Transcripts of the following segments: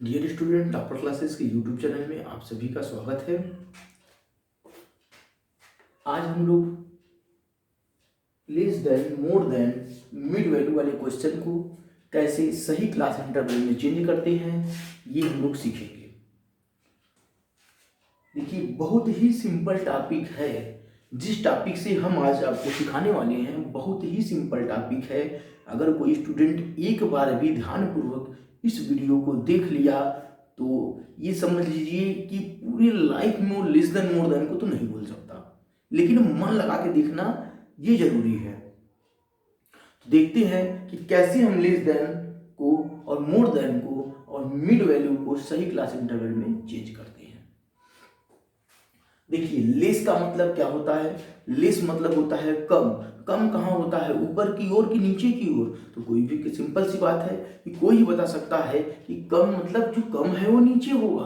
Dear student, topper classes के YouTube channel में आप सभी का स्वागत है। आज हम लोग less than, more than, mid value वाले क्वेश्चन को कैसे सही क्लास इंटरवल में चेंज करते हैं ये हम लोग सीखेंगे। देखिए, बहुत ही सिंपल टॉपिक है। जिस टॉपिक से हम आज आपको सिखाने वाले हैं बहुत ही सिंपल टॉपिक है। अगर कोई स्टूडेंट एक बार भी ध्यानपूर्वक इस वीडियो को देख लिया तो ये समझ लीजिए कि पूरी लाइफ में वो लेस देन मोर देन को तो नहीं बोल सकता, लेकिन मन लगा के देखना ये जरूरी है। तो देखते हैं कि कैसे हम लेस देन को और मोर देन को और मिड वैल्यू को सही क्लास इंटरवल में चेंज करते हैं। देखिए, लेस का मतलब क्या होता है? लेस मतलब होता है कम। कम कहाँ होता है? ऊपर की ओर कि नीचे की ओर? तो कोई भी सिंपल सी बात है कि कोई ही बता सकता है कि कम मतलब जो कम है वो नीचे होगा।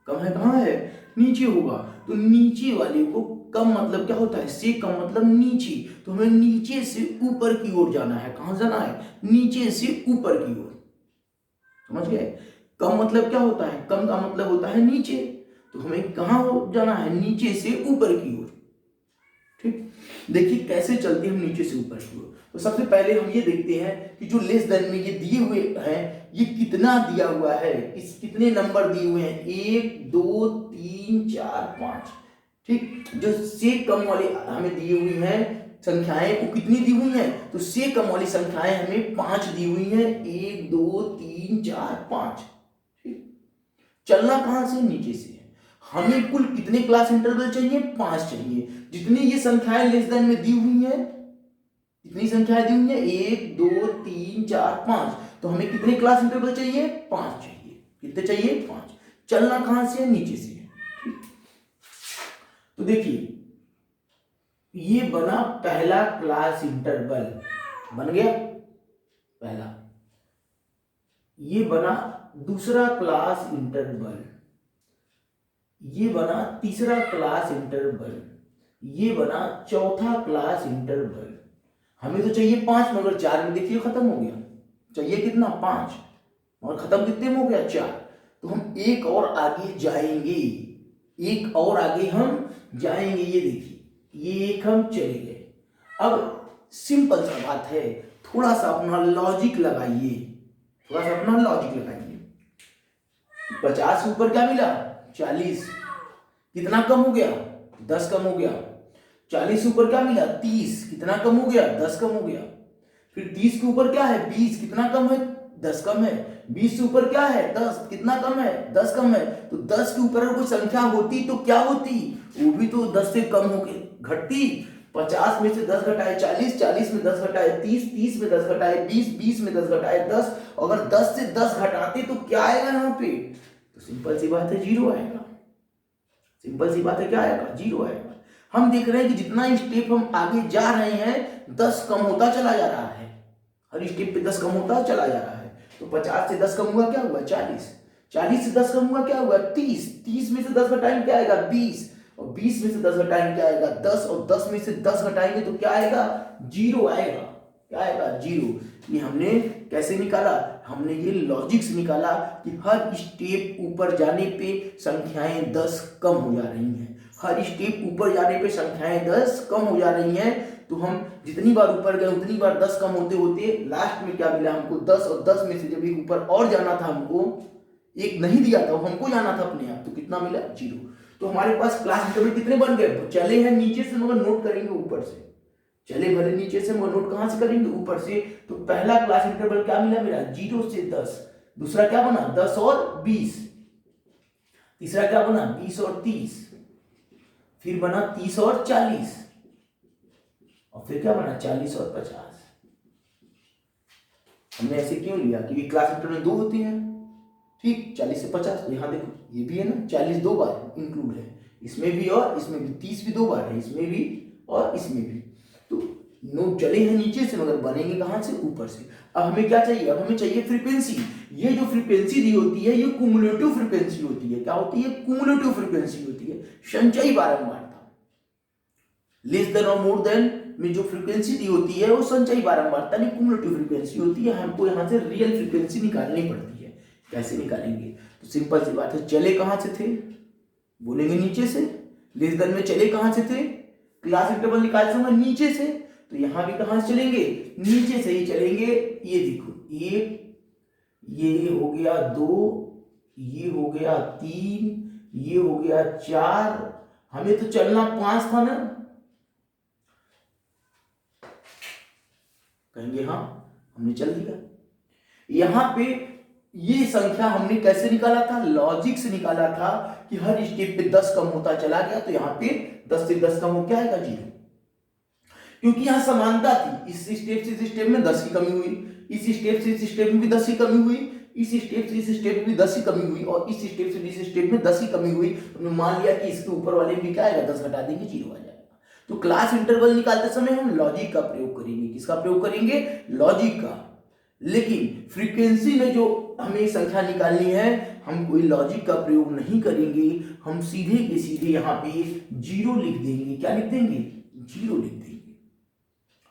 कम है कहाँ है? नीचे होगा। तो नीचे वाले को कम मतलब क्या होता है? से कम मतलब नीचे। तो हमें नीचे से ऊपर की ओर जाना है। कहाँ जाना है? नीचे से ऊपर की ओर। समझ गए? कम मतलब क्या होता है? कम का मतलब होता है नीचे। तो हमें कहाँ जाना है? नीचे से ऊपर की ओर। ठीक, देखिए कैसे चलते हैं हम नीचे से ऊपर की ओर। तो सबसे पहले हम ये देखते हैं कि जो लेस देन में ये दिए हुए हैं ये कितना दिया हुआ है, इस कितने नंबर दिए हुए हैं? 1 2 3 4 5। ठीक, जो से कम वाले हमें दिए हुई हैं संख्याएं वो कितनी दी हुई हैं? तो से कम वाली संख्याएं हमें 5 दी हुई हैं। 1 2 3 4 5। ठीक, चलना कहां से? नीचे से। हमें कुल कितने क्लास इंटरवल चाहिए? 5 चाहिए। जितनी ये संख्याएं लेस देन में दी हुई हैं, कितनी संख्याएं दी हुई हैं? 1 2 3 4 5। तो हमें कितने क्लास इंटरवल चाहिए? 5 चाहिए। कितने चाहिए? 5। चलना कहां से है? नीचे से। तो देखिए, ये बना पहला क्लास इंटरवल। बन गया पहला। ये बना दूसरा क्लास इंटरवल। ये बना तीसरा क्लास इंटरवल। ये बना चौथा क्लास इंटरवल। हमें तो चाहिए 5, मगर 4 में देखिए खत्म हो गया। चाहिए कितना? 5, और खत्म कितने में हो गया? 4। तो हम एक और आगे जाएंगे। एक और आगे हम जाएंगे। ये देखिए, ये एक हम चले गए। अब सिंपल सा बात है, थोड़ा सा अपना लॉजिक लगाइए। थोड़ा सा अपना लॉजिक लगाइए। 50 से ऊपर क्या मिला? 40। कितना कम हो गया? 10 कम हो गया। 40 से ऊपर क्या मिला? 30। कितना कम हो गया? 10 कम हो गया। फिर 30 के ऊपर क्या है? 20। कितना कम है? 10 कम है। 20 से ऊपर क्या है? 10। कितना कम है? 10 कम है। तो 10 के ऊपर अगर कोई संख्या होती तो क्या होती? वो भी तो 10 से कम हो के घटती। 50 में से 10 घटाए 40, 40 में 10 घटाए 30, 30 में 10 घटाए 20, 20 में 10 घटाए 10। अगर 10 से 10 घटाते तो क्या आएगा यहाँ पे? तो सिंपल सी बात है, 0 आएगा। सिंपल सी बात है, क्या आएगा? 0 आएगा। हम देख रहे हैं कि जितना स्टेप हम आगे जा रहे हैं 10 कम होता चला जा रहा है। हर स्टेप पे 10 कम होता चला जा रहा है। तो 50 से 10 कम हुआ क्या हुआ? 40। 40 से 10 कम हुआ क्या हुआ? 30। 30 में से 10 घटाएंगे क्या आएगा? 20। और 20 में से 10 घटाएंगे क्या आएगा? 10। और 10 में से 10 घटाएंगे तो क्या आएगा? 0 आएगा। क्या आएगा? 0। ये हमने कैसे निकाला? हमने ये लॉजिक से निकाला कि हर स्टेप ऊपर जाने पे संख्याएं 10 कम हो जा रही हैं। हर स्टेप ऊपर जाने पे संख्याएं 10 कम हो जा रही हैं। तो हम जितनी बार ऊपर गए उतनी बार 10 कम होते होते लास्ट में क्या मिला हमको? 10। और 10 में से जब एक ऊपर और जाना था हमको, एक नहीं दिया था, हमको जाना था अपने आप, तो कितना मिला? 0। तो हमारे पास क्लास इंटरवल कितने बन गए? चले हैं नीचे से मगर नोट करेंगे ऊपर से। चले भले नीचे से मगर नोट कहां से करेंगे? ऊपर से। तो पहला क्लास इंटरवल क्या मिला मेरा? 0 से 10। दूसरा क्या बना? 10 और 20। तीसरा क्या बना? 20 और 30। फिर बना 30 और 40। और फिर क्या बना? 40 और 50। हमने ऐसे क्यों लिया? क्योंकि क्लास इंटरवल 2 होते हैं। ठीक, 40 से 50। यहाँ देखो, ये भी है ना, 40 2 बार इंक्लूड है, इसमें भी और इसमें भी। 30 भी 2 बार है, इसमें भी और इसमें भी। तो नोट चले हैं नीचे से मगर बनेंगे कहां से? ऊपर से। अब हमें क्या चाहिए? अब हमें चाहिए फ्रीक्वेंसी। ये जो फ्रीक्वेंसी दी होती है ये कुमुलेटिव फ्रीक्वेंसी होती है। क्या होती है? कुमुलेटिव फ्रीक्वेंसी होती है, संचयी बारंबारता। लेस देन और मोर देन में जो फ्रीक्वेंसी दी होती है वो संचयी बारंबारता नहीं, कुमुलेटिव फ्रीक्वेंसी होती है। हमको यहाँ से रियल फ्रीक्वेंसी निकालनी पड़ती है। कैसे निकालेंगे? तो सिंपल सी बात है, चले कहाँ से थे? बोलेंगे नीचे से। लेस देन में चले कहाँ से थे? क्लास इंटरवल निकालते समय नीचे से। तो यहाँ भी कहाँ से चलेंगे? नीचे से ही चलेंगे। ये देखो, एक, ये हो गया 2, ये हो गया 3, ये हो गया 4, हमें तो चलना 5 था ना। कहेंगे हाँ, हमने चल दिया। यहां पे ये संख्या हमने कैसे निकाला था? लॉजिक से निकाला था कि हर स्टेप पे 10 कम होता चला गया, तो यहाँ पे 10 से 10 कम हो क्या आएगा? 0। क्योंकि यहां समानता थी, इस स्टेप से इस स्टेप में 10 की कमी हुई, इस स्टेप से इस स्टेप में भी 10 की कमी हुई, इस स्टेप से इस स्टेप में भी 10 की कमी हुई, और इस स्टेप से इस स्टेप में 10 की कमी हुई। तो मान लिया कि इसके ऊपर वाले में क्या आएगा? 10 घटा देंगे, 0 आ जाएगा। तो क्लास इंटरवल निकालते समय हम लॉजिक का प्रयोग करेंगे। किसका प्रयोग करेंगे? लॉजिक का। लेकिन फ्रीक्वेंसी में जो हमें संख्या निकालनी है, हम कोई लॉजिक का प्रयोग नहीं करेंगे, हम सीधे के सीधे यहाँ पे 0 लिख देंगे। क्या लिख देंगे? 0 लिख देंगे।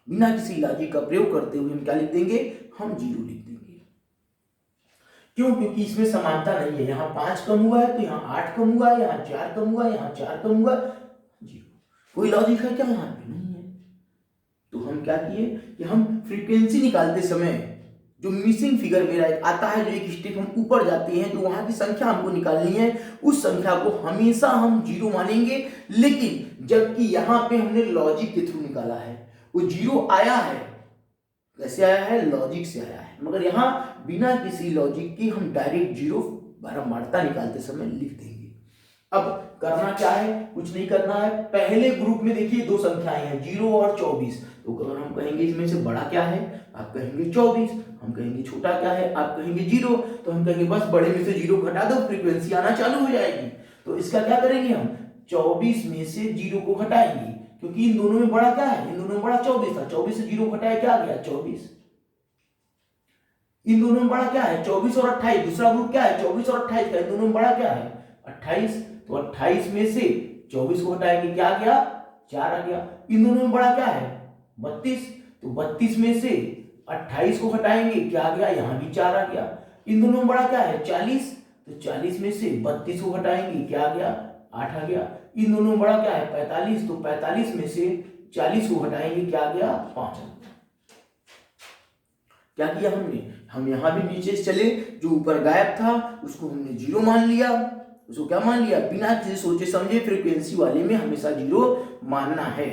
बिना किसी लॉजिक का प्रयोग करते हुए हम क्या लिख देंगे? हम 0 लिख देंगे। क्यों? क्योंकि इसमें समानता नहीं है। यहाँ 5 कम हुआ है तो यहाँ 8 कम हुआ है, यहाँ 4 कम हुआ है, यहाँ 4 कम हुआ है, 0। कोई लॉजिक है क्या? यहाँ पे नहीं है। तो हम क्या किए कि हम फ्रीक्वेंसी निकालते समय जो मिसिंग फिगर मेरा एक आता है, जो एक स्टेप हम ऊपर जाते हैं, जो वहां की संख्या हमको निकालनी है, उस संख्या को हमेशा हम 0 मानेंगे। लेकिन जबकि यहाँ पे हमने लॉजिक के थ्रू निकाला है, वो 0 आया है। कैसे आया है? लॉजिक से आया है। मगर यहाँ बिना किसी लॉजिक के हम डायरेक्ट 0 बारंबारता निकालते समय लिख देंगे। अब करना क्या है? कुछ नहीं करना है। पहले ग्रुप में देखिए 2 संख्याएं हैं, 0 और 24। तो अगर हम कहेंगे इसमें से बड़ा क्या है, आप कहेंगे 24। हम कहेंगे छोटा क्या है, आप कहेंगे 0। तो हम कहेंगे बस बड़े में से 0 घटा दो, फ्रीक्वेंसी आना चालू हो जाएगी। तो इसका क्या करेंगे? हम 24 में से 0 को घटाएंगे, क्योंकि इन दोनों में बड़ा क्या है? इन दोनों में बड़ा 24 था। 24 से 0 घटाया, क्या आ गया? 24। इन दोनों में बड़ा क्या है? 24 और 28। दूसरा ग्रुप क्या है? 24 और 28 का। इन दोनों में बड़ा क्या है? 28। तो 28 में से 24 को हटाएंगे, क्या आ गया? 4 आ गया। इन दोनों में बड़ा क्या है? 32। तो 32 में से 28 को हटाएंगे, क्या आ गया? यहाँ भी 4 आ गया। इन दोनों में बड़ा क्या है? 40। तो 40 में से 32 को हटाएंगे, क्या आ गया? 8 आ गया। इन दोनों में बड़ा क्या है? 45। तो 45 में से 40 को हटाएंगे, क्या आ गया? 5 आ गया। क्या किया हमने? हम यहां भी नीचे से चले, जो ऊपर गायब था उसको हमने 0 मान लिया। उसको क्या मान लिया? बिना किसी सोचे समझे फ्रीक्वेंसी वाले में हमेशा 0 मानना है।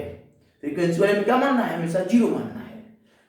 फ्रीक्वेंसी वाले में क्या मानना है? हमेशा 0 मानना है।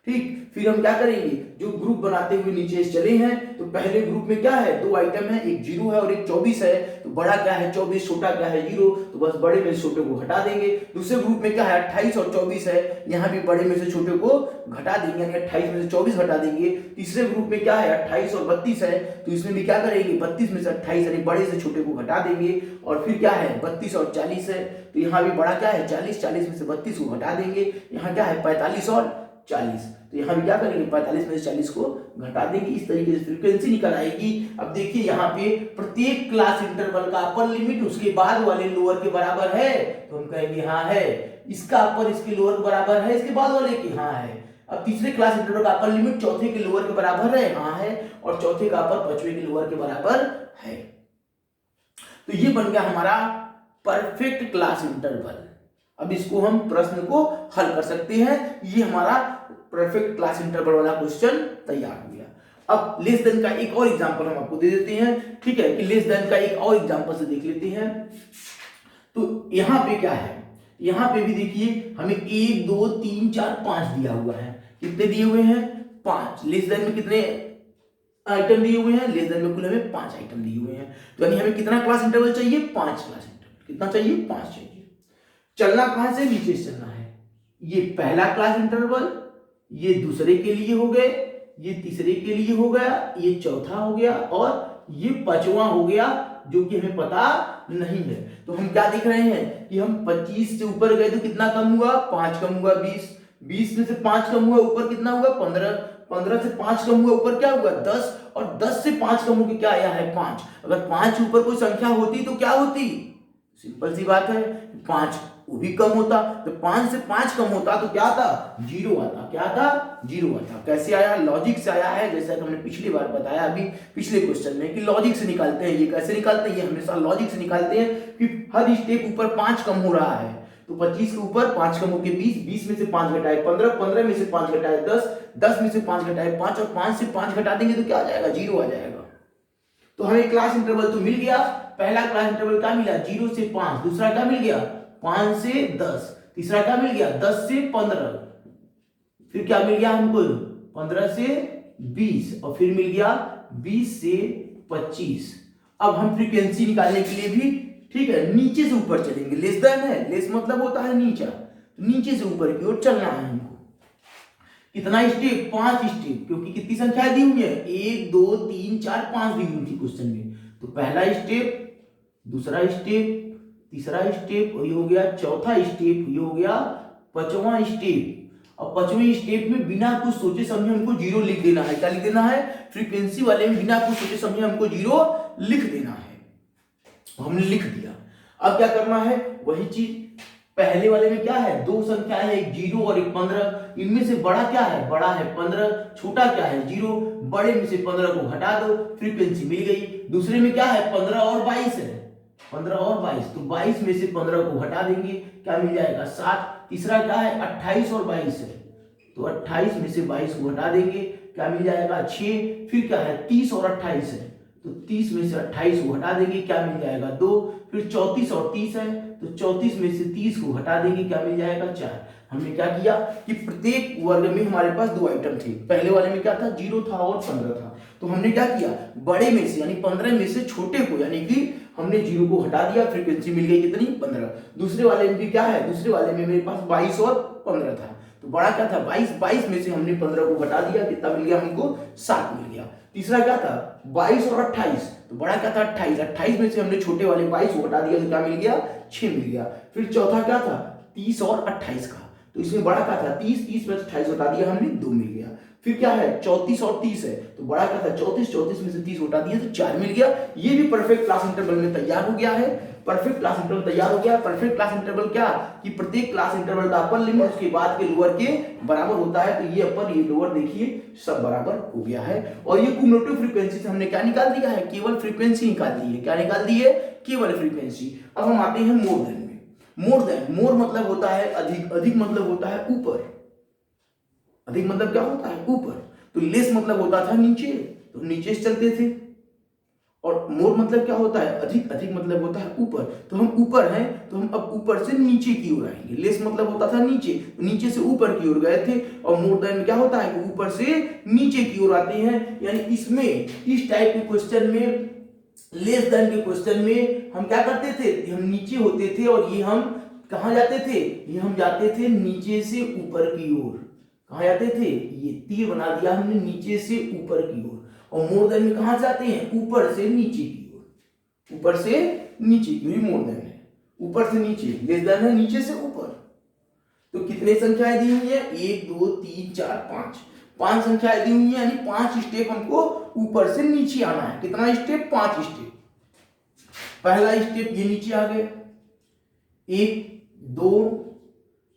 ठीक। फिर हम क्या करेंगे? जो ग्रुप बनाते हुए नीचे चले हैं, तो पहले ग्रुप में क्या है? 2 आइटम है, एक 0 है और एक 24 है। तो बड़ा क्या है? 24। छोटा क्या है? 0। तो बस बड़े में से छोटे को घटा देंगे। दूसरे ग्रुप में क्या है? 28 और 24 है। यहाँ भी बड़े में से छोटे को घटा देंगे, यानी 28 में से 24 घटा देंगे। तीसरे ग्रुप में क्या है? 28 और 32 है। तो इसमें भी क्या करेंगे? 32 में से 28 यानी बड़े से छोटे को घटा देंगे। और फिर क्या है? 32 और 40 है। तो यहाँ भी बड़ा क्या है? 40। 40 में से 32 को घटा देंगे। यहाँ क्या है? 45 और 40। तो यहाँ भी क्या करेंगे? 45 में से 40 को घटा देंगे। इस तरीके से फ्रीक्वेंसी निकल आएगी। अब देखिए यहाँ पे प्रत्येक क्लास इंटरवल का अपर लिमिट उसके बाद वाले लोअर के बराबर है, तो हम कहेंगे हाँ है। इसका अपर इसके लोअर के बराबर है, इसके बाद वाले के हाँ है। अब तीसरे क्लास इंटरवल का अपर लिमिट चौथे के लोअर के बराबर है, हाँ है। और चौथे का अपर पांचवें के लोअर के बराबर है। तो ये बन गया हमारा परफेक्ट क्लास इंटरवल। अब इसको हम प्रश्न को हल कर सकते हैं। ये हमारा परफेक्ट क्लास इंटरवल वाला क्वेश्चन तैयार हो गया। अब लेस देन का एक और एग्जांपल हम आपको दे देते हैं। ठीक है, कि लेस देन का एक और एग्जांपल से देख लेते हैं। तो यहाँ पे क्या है? यहाँ पे भी देखिए हमें 1 2 3 4 5 दिया हुआ है। कितने दिए हुए हैं? 5। लेस देन में कितने आइटम दिए हुए हैं? लेस देन में कुल हमें 5 आइटम दिए हुए हैं। तो यानी हमें कितना क्लास इंटरवल चाहिए? 5 क्लास इंटरवल। कितना चाहिए? 5 चाहिए। चलना कहां से? नीचे से चलना है। ये पहला क्लास इंटरवल, ये दूसरे के लिए हो गए, ये तीसरे के लिए हो गया, ये चौथा हो गया और ये पांचवा हो गया, जो कि हमें पता नहीं है। तो हम क्या देख रहे हैं कि हम 25 से ऊपर गए तो कितना कम हुआ? 5 कम हुआ 20। 20 में से 5 कम हुआ, ऊपर कितना हुआ? 15। 15 से 5 कम हुआ, ऊपर क्या हुआ? 10। और 10 से 5 कम होकर क्या आया है? 5। अगर 5 ऊपर कोई संख्या होती तो क्या होती? सिंपल सी बात है, 5 वो भी कम होता। जब 5 से 5 कम होता तो क्या आता, 0 आता। क्या आता, 0 आता। कैसे आया, लॉजिक से आया है, जैसा कि हमने पिछली बार बताया अभी पिछले क्वेश्चन में कि लॉजिक से निकालते हैं। ये कैसे निकालते हैं, ये हमेशा लॉजिक से निकालते हैं कि हर स्टेप ऊपर 5 कम हो रहा है, तो 25 के ऊपर 5 कम होकर 20, 20 में से 5 घटाए 15, 15 में से 5 घटाए 10, 10 में से 5 घटाए 5 और 5 से 5 घटा देंगे तो क्या आ जाएगा, 0 आ जाएगा। तो हमें क्लास इंटरवल तो मिल गया। पहला क्लास इंटरवल क्या मिला, 0 से 5। दूसरा क्या मिल गया, 5 से 10। तीसरा क्या मिल गया, 10 से 15। फिर क्या मिल गया हमको, 15 से 20 और फिर मिल गया 20 से 25। अब हम फ्रीक्वेंसी निकालने के लिए भी ठीक है नीचे से ऊपर चलेंगे। लेस देन है, लेस मतलब होता है नीचा, नीचे से ऊपर की ओर चलना है हमको। कितना स्टेप, 5 स्टेप, क्योंकि कितनी संख्या दी हुई है, 1 2 3 4 5 दी हुई थी क्वेश्चन में। तो पहला स्टेप, दूसरा स्टेप, तीसरा स्टेप, ये हो गया चौथा स्टेप, ये हो गया 5वां स्टेप। अब 5वें स्टेप में बिना कुछ सोचे समझे हमको 0 लिख देना है। क्या लिख देना है, फ्रीक्वेंसी वाले में बिना कुछ सोचे समझे हमको 0 लिख देना है। हमने लिख दिया। अब क्या करना है, वही चीज पहले वाले में क्या है, दो संख्याएं हैं, एक 0 और एक 15। इनमें से बड़ा क्या है, बड़ा है 15, छोटा क्या है 0। बड़े में से 15 को घटा दो, फ्रीक्वेंसी मिल गई। दूसरे में क्या है, 15 और 22 है, 15 और 22, तो 22 में से 15 को घटा देंगे, क्या मिल जाएगा 7। तीसरा क्या है, 28 और 22 है, तो 28 में से 22 को घटा देंगे, क्या मिल जाएगा 6। फिर क्या है, 30 और 28 है, तो 30 में से 28 को हटा देंगे, क्या मिल जाएगा 2। फिर 34 और 30 है, तो 34 में से 30 को हटा देंगे, क्या मिल जाएगा 4। हमने क्या किया कि प्रत्येक वर्ग में हमारे पास 2 आइटम थे। पहले वाले में क्या था, 0 था और 15 था। तो हमने क्या किया, बड़े में से यानी 15 में से छोटे को यानी कि हमने 0 को हटा दिया, फ्रीक्वेंसी मिल गई कितनी, 15। दूसरे वाले में भी क्या है, दूसरे वाले में मेरे पास 22 और 15 था, तो बड़ा क्या था 22, 22 में से हमने 15 को घटा दिया, कितना मिल गया हमको 7 मिल गया। तीसरा क्या था 22 और 28, तो बड़ा क्या था 28, 28 में से हमने छोटे वाले 22 को हटा दिया, तो क्या मिल गया 6 मिल गया। फिर चौथा क्या था 30 और 28 का, तो इसमें बड़ा क्या था 30, 30 में से 28 हटा दिया हमने, 2 मिल गया। फिर क्या है 34 और 30 है, तो बड़ा क्या था 34, 34 में से 30 हटा दिया, तो 4 मिल गया। ये भी परफेक्ट क्लास इंटरवल में तैयार हो गया है। परफेक्ट क्लास इंटरवल तैयार हो गया। परफेक्ट क्लास इंटरवल क्या कि प्रत्येक क्लास इंटरवल का अपर लिमिट उसके बाद के लोअर के बराबर होता है, तो ये अपर ये लोअर देखिए सब बराबर हो गया है। और ये क्युमुलेटिव फ्रीक्वेंसी से हमने क्या निकाल दिया है, केवल फ्रीक्वेंसी निकाल दी है। क्या निकाल दी है, केवल फ्रीक्वेंसी। अब हम आते हैं मोर देन में। मोर देन, मोर मतलब होता है अधिक, अधिक मतलब होता है ऊपर, अधिक मतलब क्या होता है ऊपर। तो लेस मतलब होता था नीचे, तो नीचे से चलते थे। और मोर मतलब क्या होता है, अधिक, अधिक मतलब होता है ऊपर, तो हम ऊपर हैं, तो हम अब ऊपर से नीचे की ओर आएंगे। लेस मतलब होता था नीचे, तो नीचे से ऊपर की ओर गए थे। और मोर देन में क्या होता है कि ऊपर से नीचे की ओर आते हैं। यानी इसमें इस टाइप के क्वेश्चन में, लेस देन के क्वेश्चन में हम क्या करते थे, हम नीचे होते थे और ये हम कहाँ जाते थे, ये हम जाते थे नीचे से ऊपर की ओर। कहाँ जाते थे, ये तीर बना दिया हमने, नीचे से ऊपर की ओर। और मोर देन में कहां जाते हैं, ऊपर से नीचे की ओर, ऊपर से नीचे की ओर मोर देन है, ऊपर से नीचे। लेस देन है नीचे से ऊपर। तो कितने संख्याएं दी हुई है, 1 2 3 4 5, 5 संख्याएं दी हुई है, यानी 5 स्टेप हमको ऊपर से नीचे आना है। कितना स्टेप, 5 स्टेप। पहला स्टेप ये नीचे आ गए, 1 2,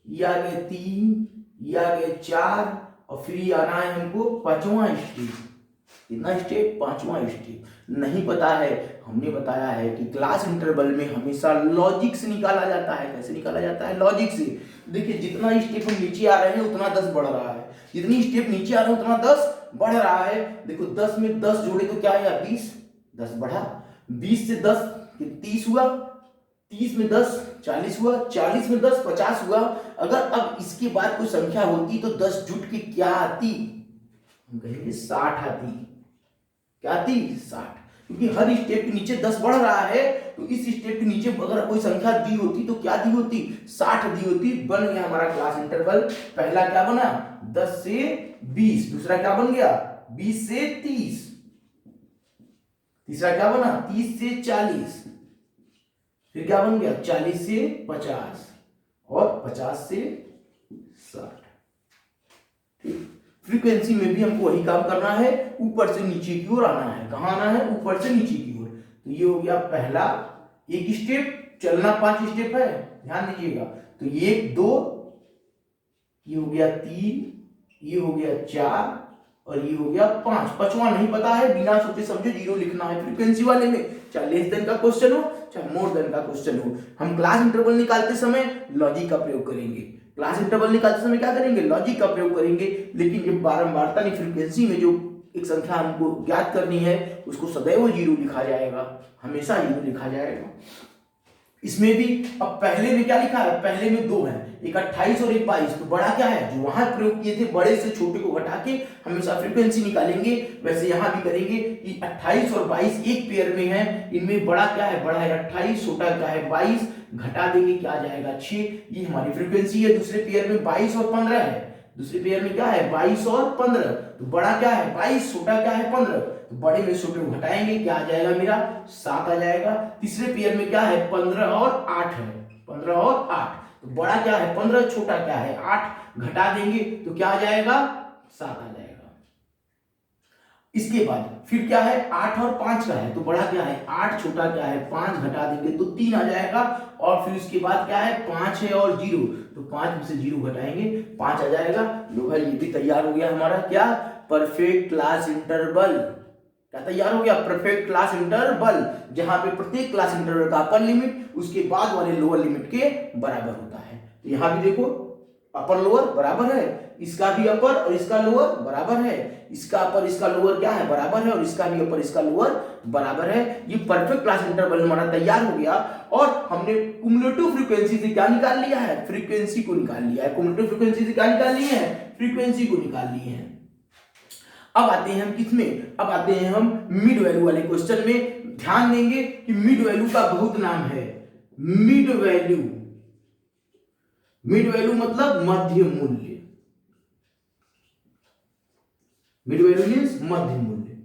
ये आ गए 3, ये आ गए 4, और फिर आना है हमको 5वां स्टेप। कितना स्टेप, 5वां स्टेप। नहीं पता है, हमने बताया है कि क्लास इंटरवल में हमेशा लॉजिक से निकाला जाता है। कैसे निकाला जाता है, लॉजिक से। देखिए जितना स्टेप हम नीचे आ रहे हैं उतना 10 बढ़ रहा है, जितनी स्टेप नीचे आ रहे हैं उतना 10 बढ़ रहा है। देखो 10 में 10 जोड़े तो क्या आया 20, 10 बढ़ा। 20 से 10 30 हुआ, 30 में 10 40 हुआ, 40 में 10 50 हुआ। अगर अब इसके बाद कोई संख्या होती तो 10 जुट के क्या आती, हम कहेंगे 60 आती। क्या आती, 60। क्योंकि हर स्टेप के नीचे 10 बढ़ रहा है, तो इस स्टेप के नीचे अगर कोई संख्या दी होती तो क्या दी होती, 60 दी होती। बन गया हमारा क्लास इंटरवल। पहला क्या बना 10 से 20, दूसरा क्या बन गया 20 से 30, तीसरा क्या बना 30 से 40, फिर क्या बन गया 40 से 50 और 50 से 60। ठीक, फ्रीक्वेंसी में भी हमको वही काम करना है, ऊपर से नीचे की ओर आना है। कहां आना है, ऊपर से नीचे की ओर। तो ये हो गया पहला एक स्टेप, चलना 5 स्टेप है, ध्यान दीजिएगा। तो ये 2, ये हो गया 3, ये हो गया 4 और ये हो गया 5। पांचवा नहीं पता है, बिना सोचे समझे 0 लिखना है फ्रीक्वेंसी वाले में, चाहे लेस देन का क्वेश्चन हो चाहे मोर देन का क्वेश्चन हो। हम क्लास इंटरवल निकालते समय लॉजिक का प्रयोग करेंगे। क्लास इंटरवल निकालते समय क्या करेंगे? लॉजिक का प्रयोग करेंगे। लेकिन जब बारंबारता नहीं, फ्रीक्वेंसी में जो एक संख्या हमको ज्ञात करनी है उसको सदैव 0 लिखा जाएगा, हमेशा 0 लिखा जाएगा। इसमें भी अब पहले में क्या लिखा है? पहले में 2 है, एक 28 और एक 22। तो बड़ा क्या है? जो वहां प्रयोग किए थे बड़े से छोटे को घटा के हमेशा फ्रीक्वेंसी निकालेंगे, वैसे यहां भी करेंगे कि 28 और 22 एक पेयर में है, इनमें बड़ा क्या है? बड़ा है 28, छोटा क्या है? 22, घटा देंगे क्या आ जाएगा? 6। ये हमारी फ्रीक्वेंसी है। दूसरे पेयर में 22 और 15 है, दूसरे पेयर में क्या है? 22 और 15। तो बड़ा क्या है? 22, छोटा क्या है? 15। तो बड़े में छोटे को घटाएंगे, क्या आ जाएगा? मेरा 7 आ जाएगा। तीसरे पेयर में क्या है? 15 और 8 है, 15 और 8। तो बड़ा क्या है? 15, छोटा क्या है? 8, घटा देंगे तो क्या आ जाएगा? 7 आ जाएगा। इसके बाद फिर क्या है? 8 और 5 का है, तो बड़ा क्या है? 8, छोटा क्या है? 5, घटा देंगे तो 3 आ जाएगा। और फिर उसके बाद क्या है? 5 है और 0, तो 5 में से 0 घटाएंगे, 5 आ जाएगा। लो भाई, ये भी तैयार हो गया हमारा क्या? Perfect class interval. क्या तैयार हो गया? परफेक्ट क्लास इंटरवल, जहां पे प्रत्येक क्लास इंटरवल का अपर लिमिट उसके बाद वाले लोअर लिमिट के बराबर होता है। तो यहां भी देखो अपर लोअर बराबर है, इसका भी अपर और इसका लोअर बराबर है, इसका अपर इसका लोअर क्या है? बराबर है, और इसका भी अपर इसका लोअर बराबर है। ये परफेक्ट क्लास इंटरवल हमारा तैयार हो गया। और हमने कुमुलेटिव फ्रीक्वेंसी से क्या निकाल लिया है? फ्रीक्वेंसी को निकाल लिया है। कुमुलेटिव फ्रीक्वेंसी से क्या निकाल लिए हैं? फ्रीक्वेंसी को निकाल लिए हैं। अब आते हैं हम किसमें? अब आते हैं हम मिड वैल्यू वाले क्वेश्चन में। ध्यान देंगे कि मिड वैल्यू का बहुत नाम है। मिड वैल्यू, मिड वैल्यू मतलब मध्य मूल्य। मिड वैल्यू मींस मध्य मूल्य।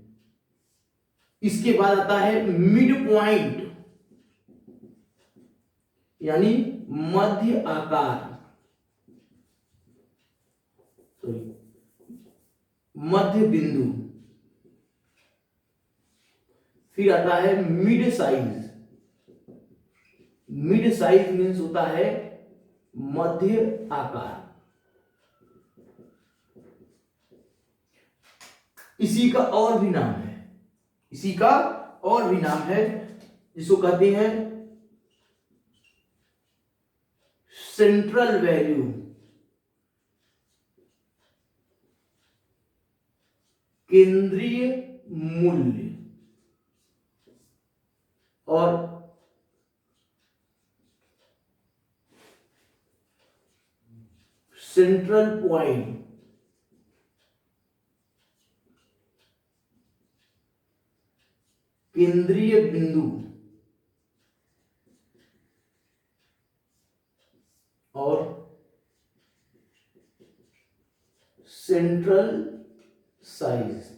इसके बाद आता है मिड पॉइंट, यानी मध्य आकार, मध्य बिंदु। फिर आता है mid size. Mid size means होता है मध्य आकार। इसी का और भी नाम है, इसी का और भी नाम है, जिसको कहते हैं सेंट्रल वैल्यू, केंद्रीय मूल्य, और सेंट्रल पॉइंट, केंद्रीय बिंदु, और सेंट्रल साइज।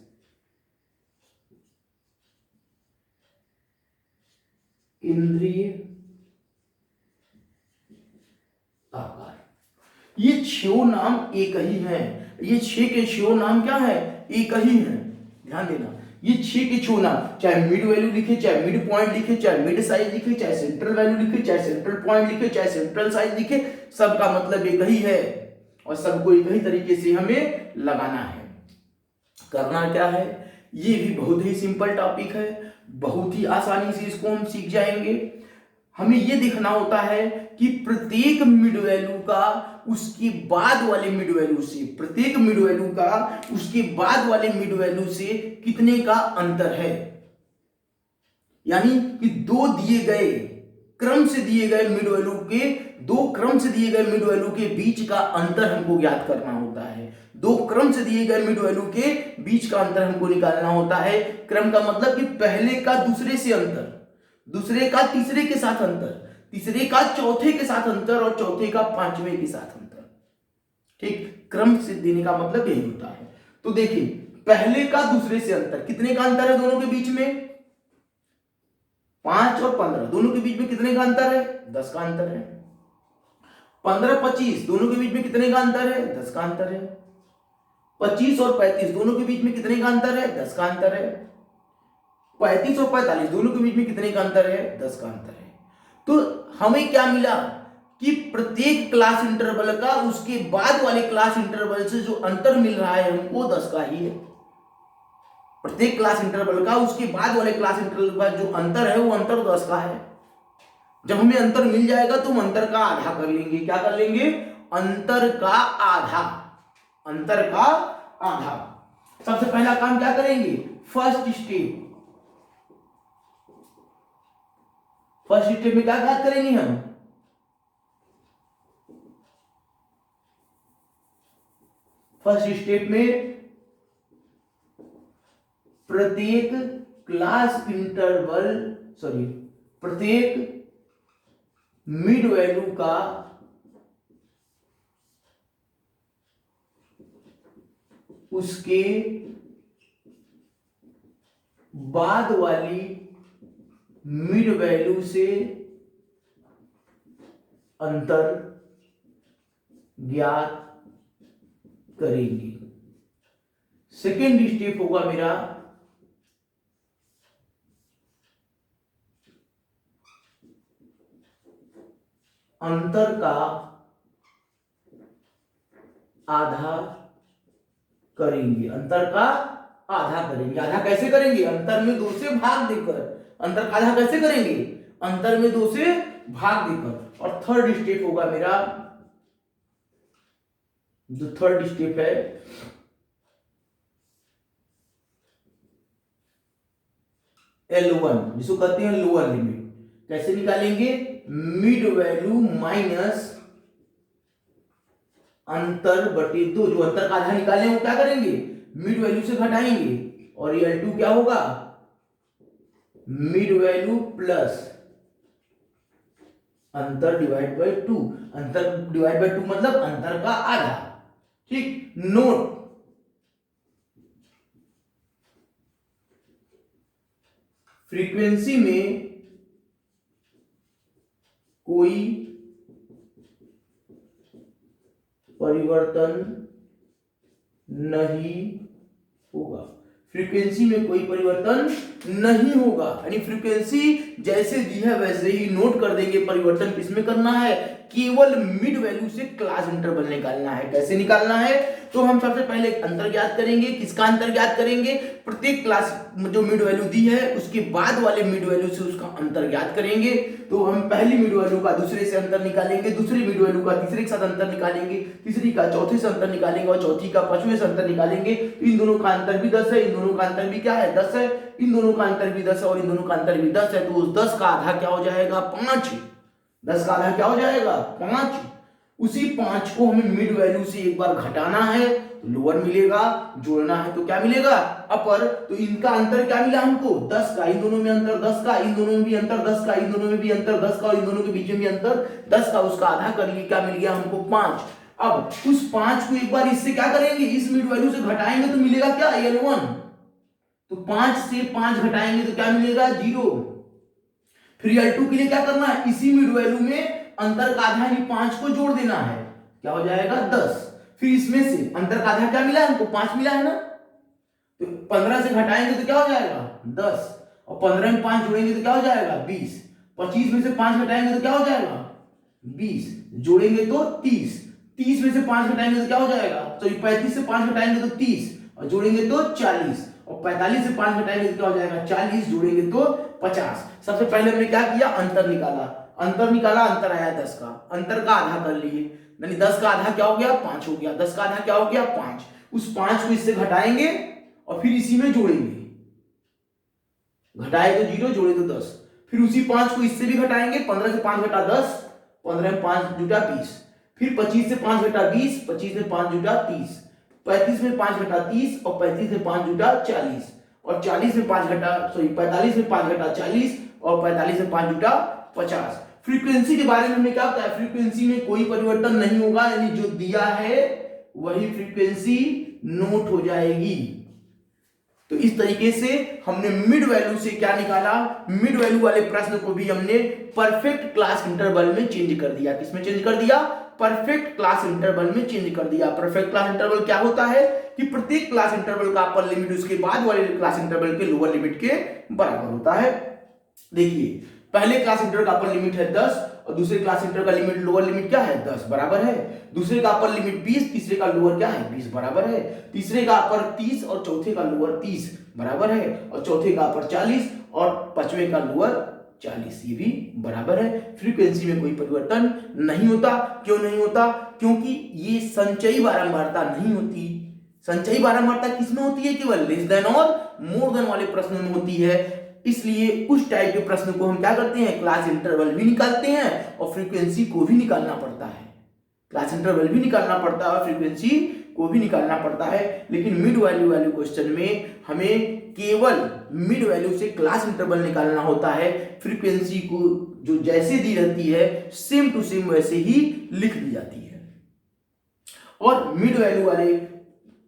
केंद्रीय आकार। ये 6 नाम एक ही हैं। ये 6 के 6 नाम क्या है? एक ही हैं। ध्यान देना, ये 6 के 6 नाम, चाहे मिड वैल्यू लिखे, चाहे मिड पॉइंट लिखे, चाहे मिड साइज लिखे, चाहे सेंट्रल वैल्यू लिखे, चाहे सेंट्रल पॉइंट लिखे, चाहे सेंट्रल साइज लिखे, सबका मतलब एक ही है और सबको एक ही तरीके से हमें लगाना है। करना क्या है? ये भी बहुत ही सिंपल टॉपिक है, बहुत ही आसानी से इसको हम सीख जाएंगे। हमें ये देखना होता है कि प्रत्येक मिड वैल्यू का उसके बाद वाले मिड वैल्यू से, प्रत्येक मिड वैल्यू का उसके बाद वाले मिड वैल्यू से कितने का अंतर है। यानी कि दो दिए गए क्रम से दिए गए मिड वैल्यू के, दो क्रम से दिए गए मिड वैल्यू के बीच का अंतर हमको ज्ञात करना होता है। दो क्रम से दिए गए मिड वैल्यू के बीच का अंतर हमको निकालना होता है। क्रम का मतलब कि पहले का दूसरे से अंतर, दूसरे का तीसरे के साथ अंतर, तीसरे का चौथे के साथ अंतर, और चौथे का पांचवें के साथ अंतर। ठीक, क्रम से देने का मतलब यही होता है। तो देखिए, पहले का दूसरे से अंतर, कितने का अंतर है दोनों के बीच में? 5 और 15, दोनों के बीच में कितने का अंतर है? 10 का अंतर है। 15 25, दोनों के बीच में कितने का अंतर है? 10 का अंतर है। 25 और 35, दोनों के बीच में कितने का अंतर है? 10 का अंतर है। 35 और 45, दोनों के बीच में कितने का अंतर है? 10 का अंतर है। तो हमें क्या मिला कि प्रत्येक क्लास इंटरवल का उसके बाद वाले क्लास इंटरवल से जो अंतर मिल रहा है हमको 10 का ही है। प्रत्येक क्लास इंटरवल का उसके बाद वाले क्लास इंटरवल का जो अंतर है वो अंतर 10 का है। जब हमें अंतर मिल जाएगा तो हम अंतर का आधा कर लेंगे। क्या कर लेंगे? अंतर का आधा। अंतर का आधा। सबसे पहला काम क्या करेंगे? फर्स्ट स्टेप में क्या बात करेंगे हम? फर्स्ट स्टेप में प्रत्येक मिड वैल्यू का उसके बाद वाली मिड वैल्यू से अंतर ज्ञात करेंगे। सेकेंड स्टेप होगा मेरा अंतर का आधा करेंगे। अंतर का आधा करेंगे। आधा कैसे करेंगे? अंतर में 2 से भाग देकर। अंतर का आधा कैसे करेंगे? अंतर में 2 से भाग देकर। और थर्ड स्टेप होगा मेरा, जो थर्ड स्टेप है L1, जिसको कहते हैं लोअर लिमिट। कैसे निकालेंगे? मिड वैल्यू माइनस अंतर बटे 2। जो अंतर का आधा निकाले वो क्या करेंगे? मिड वैल्यू से घटाएंगे। और ये L2 क्या होगा? मिड वैल्यू प्लस अंतर डिवाइड बाय 2। अंतर डिवाइड बाय 2 मतलब अंतर का आधा। ठीक। नोट, फ्रीक्वेंसी में कोई परिवर्तन नहीं होगा। फ्रीक्वेंसी में कोई परिवर्तन नहीं होगा, यानी फ्रीक्वेंसी जैसे दी है वैसे ही नोट कर देंगे। परिवर्तन किसमें करना है? केवल मिड वैल्यू से क्लास इंटरवल निकालना है। कैसे निकालना है? तो हम सबसे पहले अंतर ज्ञात करेंगे। किसका अंतर ज्ञात करेंगे? प्रत्येक क्लास जो मिड वैल्यू दी है उसके बाद वाले मिड वैल्यू से उसका अंतर ज्ञात करेंगे। तो हम पहली मिड वैल्यू का दूसरे से अंतर निकालेंगे, दूसरी मिड वैल्यू का तीसरे के साथ अंतर निकालेंगे, तीसरी का चौथे से अंतर निकालेंगे और चौथी का पांचवें से अंतर निकालेंगे। तो इन दोनों का अंतर भी 10 है, इन दोनों का अंतर भी क्या है? 10 है। इन दोनों का अंतर भी 10 है और इन दोनों का अंतर भी 10 है। तो उस 10 का आधा क्या हो जाएगा? 5। 10 का आधा क्या हो जाएगा? 5। उसी 5 को हमें मिड वैल्यू से एक बार घटाना है तो लोअर मिलेगा, जोड़ना है तो क्या मिलेगा? अपर। तो इनका अंतर क्या मिला हमको? 10 का। इन दोनों में अंतर 10 का, इन दोनों में भी अंतर 10 का, इन दोनों में भी अंतर 10 का और इन दोनों के बीच में भी अंतर 10 का। उसका आधा कर लिए, क्या मिल गया हमको? 5। अब उस 5 को एक बार इससे क्या करेंगे? इस मिड वैल्यू से घटाएंगे तो मिलेगा क्या? L1। तो 5 से 5 घटाएंगे तो क्या मिलेगा? 0। फिर L2 के लिए क्या करना है? इसी मिड वैल्यू में अंतर का आधा यानी 5 को जोड़ देना है। क्या हो जाएगा? 10। फिर इसमें से अंतर का आधा क्या मिला है हमको? 5 मिला है ना। तो 15 से घटाएंगे तो क्या हो जाएगा? 10। और 15 में 5 जोड़ेंगे तो क्या हो जाएगा? 20। 25 में से 5 घटाएंगे तो क्या हो जाएगा? 20। जोड़ेंगे तो 30। 30 में से 5 घटाएंगे तो क्या हो जाएगा? तो 35 से 5 घटाएंगे तो 30 और जोड़ेंगे तो 40 और 45 से 5 घटाएंगे तो क्या हो जाएगा? 40। जोड़ेंगे तो 50। सबसे पहले हमने क्या किया? अंतर निकाला। अंतर आया 10 का। अंतर का आधा कर लिए, यानी 10 का आधा क्या हो गया? 5 हो गया। 10 का आधा क्या हो गया? 5। उस 5 को इससे घटाएंगे और फिर इसी में जोड़ेंगे। घटाए तो 0, जोड़े तो 10। फिर उसी 5 को इससे भी घटाएंगे। 15 से 5 घटा 10, 15 में 5 जुटा 20। फिर 25 से 5 घटा 20, 25 में 5 जुटा 30। 35 में 5 घटा 30 और 35 में 5 जुटा 40 और 40 में 5 घटा 45 में 5 घटा 40 और 45 में 5 जुटा 50। फ्रीक्वेंसी के बारे में हमने क्या बताया? फ्रीक्वेंसी में कोई परिवर्तन नहीं होगा, यानी जो दिया है वही फ्रीक्वेंसी नोट हो जाएगी। तो इस तरीके से हमने मिड वैल्यू से क्या निकाला? मिड वैल्यू वाले प्रश्न को भी हमने परफेक्ट क्लास इंटरवल में चेंज कर दिया। किसमें चेंज कर दिया? परफेक्ट क्लास इंटरवल में चेंज कर दिया। परफेक्ट क्लास इंटरवल क्या होता है कि प्रत्येक क्लास इंटरवल का अपर लिमिट उसके बाद वाले क्लास इंटरवल के लोअर लिमिट के बराबर होता है। देखिए पहले क्लास इंटर का अपर लिमिट है 10 और दूसरे क्लास इंटर का लिमिट लोअर लिमिट क्या है 10 बराबर है। दूसरे का अपर लिमिट 20, तीसरे का लोअर क्या है 20 बराबर है। तीसरे का अपर 30 और चौथे का लोअर 30 बराबर है। और चौथे का अपर 40 और पांचवें का लोअर 40, ये भी बराबर है। फ्रीक्वेंसी में कोई परिवर्तन नहीं होता। क्यों नहीं होता? क्योंकि ये संचयी बारंबारता नहीं होती। संचयी बारंबारता किसमें होती है? केवल लेस देन और मोर देन वाले प्रश्न में होती है। इसलिए उस टाइप के प्रश्न को हम क्या करते हैं, क्लास इंटरवल भी निकालते हैं और फ्रीक्वेंसी को भी निकालना पड़ता है। क्लास इंटरवल भी निकालना पड़ता है और फ्रीक्वेंसी को भी निकालना पड़ता है। लेकिन मिड वैल्यू वाले क्वेश्चन में हमें केवल मिड वैल्यू से क्लास इंटरवल निकालना होता है। फ्रीक्वेंसी को जो जैसे दी रहती है सेम टू सेम वैसे ही लिख दी जाती है। और मिड वैल्यू वाले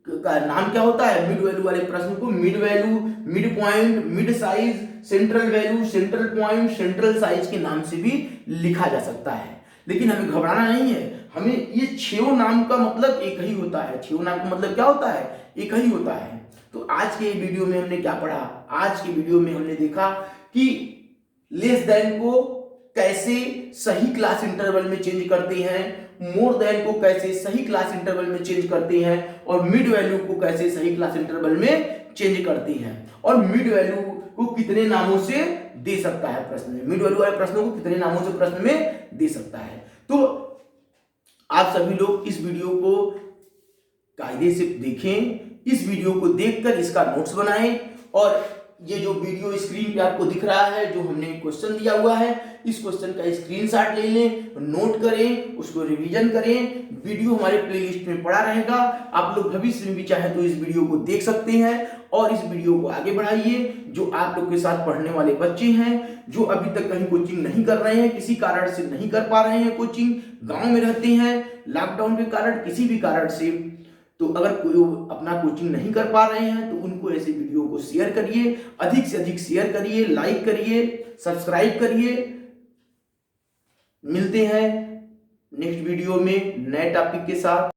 का नाम क्या होता है? मिड वैल्यू वाले प्रश्न को mid value, mid point, mid size, central value, central point, central size के नाम से भी लिखा जा सकता है। लेकिन हमें घबराना नहीं है। हमें ये छह नाम का मतलब एक ही होता है। छह नाम का मतलब क्या होता है? एक ही होता है। तो आज के वीडियो में हमने क्या पढ़ा? आज के वीडियो में हमने देखा कि लेस देन को कैसे सही क्लास इंटरवल में चेंज करते हैं, मोर देन को कैसे सही क्लास इंटरवल में चेंज करते हैं और मिड वैल्यू को कैसे सही क्लास इंटरवल में चेंज करते हैं। और मिड वैल्यू को कितने नामों से दे सकता है प्रश्न में, मिड वैल्यू वाले प्रश्नों को कितने नामों से प्रश्न में दे सकता है। तो आप सभी लोग इस वीडियो को कायदे से देखें। इस वीडियो को देखकर इसका नोट्स बनाएं और ये जो वीडियो स्क्रीन पे आपको दिख रहा है, जो हमने क्वेश्चन दिया हुआ है, इस क्वेश्चन का स्क्रीनशॉट ले लें, नोट करें, उसको रिवीजन करें। वीडियो हमारे प्लेलिस्ट में पड़ा रहेगा। आप लोग भविष्य में भी चाहे तो इस वीडियो को देख सकते हैं और इस वीडियो को आगे बढ़ाइए। जो आप लोग के साथ पढ़ने वाले बच्चे हैं, जो अभी तक कहीं कोचिंग नहीं कर रहे हैं, किसी कारण से नहीं कर पा रहे हैं कोचिंग, गाँव में रहते हैं, लॉकडाउन के कारण, किसी भी कारण से, तो अगर कोई अपना कोचिंग नहीं कर पा रहे हैं तो उनको ऐसे वीडियो को शेयर करिए, अधिक से अधिक शेयर करिए, लाइक करिए, सब्सक्राइब करिए। मिलते हैं नेक्स्ट वीडियो में नए टॉपिक के साथ।